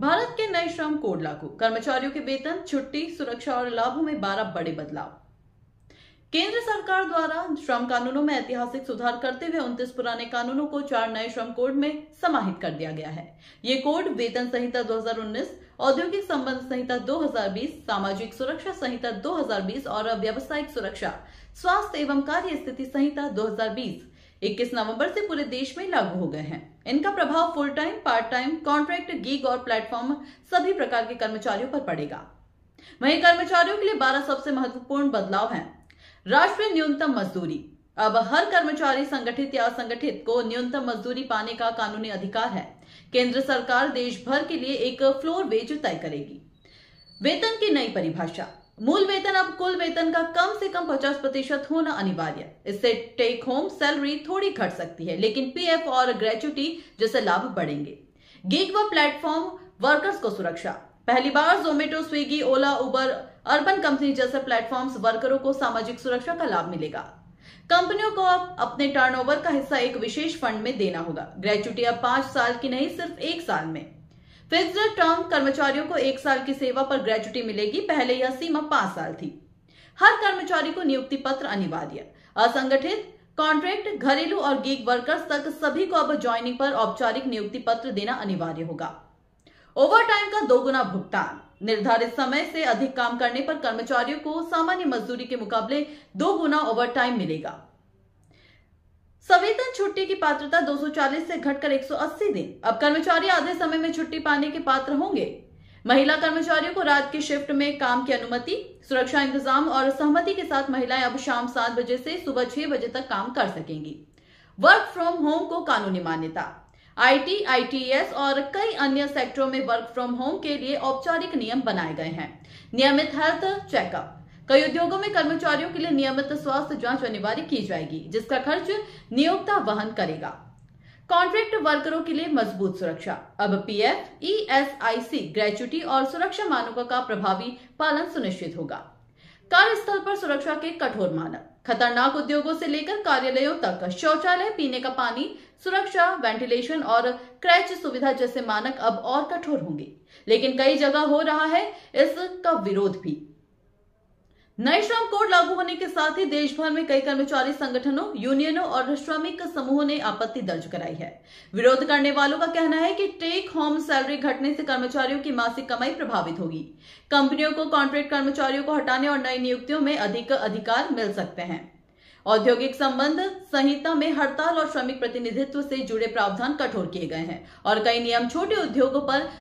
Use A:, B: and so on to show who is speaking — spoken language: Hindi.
A: भारत के नए श्रम कोड लागू, कर्मचारियों के वेतन, छुट्टी, सुरक्षा और लाभों में 12 बड़े बदलाव। केंद्र सरकार द्वारा श्रम कानूनों में ऐतिहासिक सुधार करते हुए 29 पुराने कानूनों को 4 नए श्रम कोड में समाहित कर दिया गया है। ये कोड वेतन संहिता 2019, औद्योगिक संबंध संहिता 2020, सामाजिक सुरक्षा संहिता 2020 और व्यावसायिक सुरक्षा, स्वास्थ्य एवं कार्य स्थिति संहिता 2020 21 नवंबर से पूरे देश में लागू हो गए हैं। इनका प्रभाव full time, part time, contract, gig और प्लेटफॉर्म सभी प्रकार के कर्मचारियों पर पड़ेगा। वहीं कर्मचारियों के लिए 12 सबसे महत्वपूर्ण बदलाव हैं। राष्ट्रीय न्यूनतम मजदूरी। अब हर कर्मचारी, संगठित या असंगठित, को न्यूनतम मजदूरी पाने का कानूनी अधिकार है। केंद्र सरकार देश भर के लिए एक फ्लोर वेज तय करेगी। वेतन की नई परिभाषा। मूल वेतन अब कुल वेतन का कम से कम 50% होना अनिवार्य। इससे टेक होम सैलरी थोड़ी घट सकती है, लेकिन पीएफ और ग्रेच्युटी जैसे लाभ बढ़ेंगे। गिग व प्लेटफॉर्म वर्कर्स को सुरक्षा। पहली बार जोमेटो, स्विगी, ओला, उबर, अर्बन कंपनी जैसे प्लेटफॉर्म्स वर्करों को सामाजिक सुरक्षा का लाभ मिलेगा। कंपनियों को अब अपने टर्नओवर का हिस्सा एक विशेष फंड में देना होगा। ग्रेच्युटी अब 5 साल की नहीं, सिर्फ 1 साल में। फिक्स्ड टर्म कर्मचारियों को 1 साल की सेवा पर ग्रेच्युटी मिलेगी। पहले यह सीमा 5 साल थी। हर कर्मचारी को नियुक्ति पत्र अनिवार्य। असंगठित, कॉन्ट्रैक्ट, घरेलू और गीग वर्कर्स तक सभी को अब ज्वाइनिंग पर औपचारिक नियुक्ति पत्र देना अनिवार्य होगा। ओवर टाइम का 2 गुना भुगतान। निर्धारित समय से अधिक काम करने पर कर्मचारियों को सामान्य मजदूरी के मुकाबले 2 गुना ओवर टाइम मिलेगा। सवेतन छुट्टी की पात्रता 240 से घटकर 180 दिन। अब कर्मचारी आधे समय में छुट्टी पाने के पात्र होंगे। महिला कर्मचारियों को रात की शिफ्ट में काम की अनुमति। सुरक्षा इंतजाम और सहमति के साथ महिलाएं अब शाम 7 बजे से सुबह 6 बजे तक काम कर सकेंगी। वर्क फ्रॉम होम को कानूनी मान्यता। आईटी, आईटीएस और कई अन्य सेक्टरों में वर्क फ्रॉम होम के लिए औपचारिक नियम बनाए गए हैं। नियमित हेल्थ चेकअप। कई उद्योगों में कर्मचारियों के लिए नियमित स्वास्थ्य जांच अनिवार्य की जाएगी, जिसका खर्च नियोक्ता वहन करेगा। कॉन्ट्रैक्ट वर्करों के लिए मजबूत सुरक्षा। अब पीएफ, ईएसआईसी, ग्रेच्युटी और सुरक्षा मानकों का प्रभावी पालन सुनिश्चित होगा। कार्यस्थल पर सुरक्षा के कठोर मानक। खतरनाक उद्योगों से लेकर कार्यालयों तक शौचालय, पीने का पानी, सुरक्षा, वेंटिलेशन और क्रैच सुविधा जैसे मानक अब और कठोर होंगे। लेकिन कई जगह हो रहा है इसका विरोध भी। नए श्रम कोड लागू होने के साथ ही देश भर में कई कर्मचारी संगठनों, यूनियनों और श्रमिक समूहों ने आपत्ति दर्ज कराई है। विरोध करने वालों का कहना है कि टेक होम सैलरी घटने से कर्मचारियों की मासिक कमाई प्रभावित होगी। कंपनियों को कॉन्ट्रैक्ट कर्मचारियों को हटाने और नई नियुक्तियों में अधिक अधिकार मिल सकते हैं। औद्योगिक संबंध संहिता में हड़ताल और श्रमिक प्रतिनिधित्व से जुड़े प्रावधान कठोर किए गए हैं और कई नियम छोटे उद्योगों पर